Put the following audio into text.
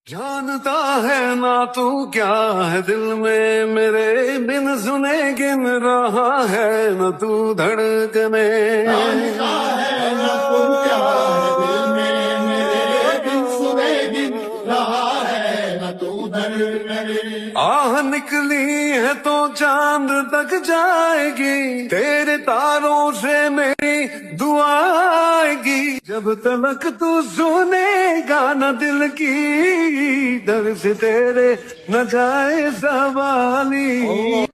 जानता है ना तू क्या है दिल में मेरे बिन सुने गिन रहा है न तू धड़कने। जानता है न तू क्या है दिल में मेरे बिन सुने गिन रहा है न तू धड़कने। आह निकली है तो चांद तक जाएगी तेरे तारों से मेरी दुआ आएगी। जब तलक तू सुनेगा न दिल की डर से तेरे न जाए सवाली।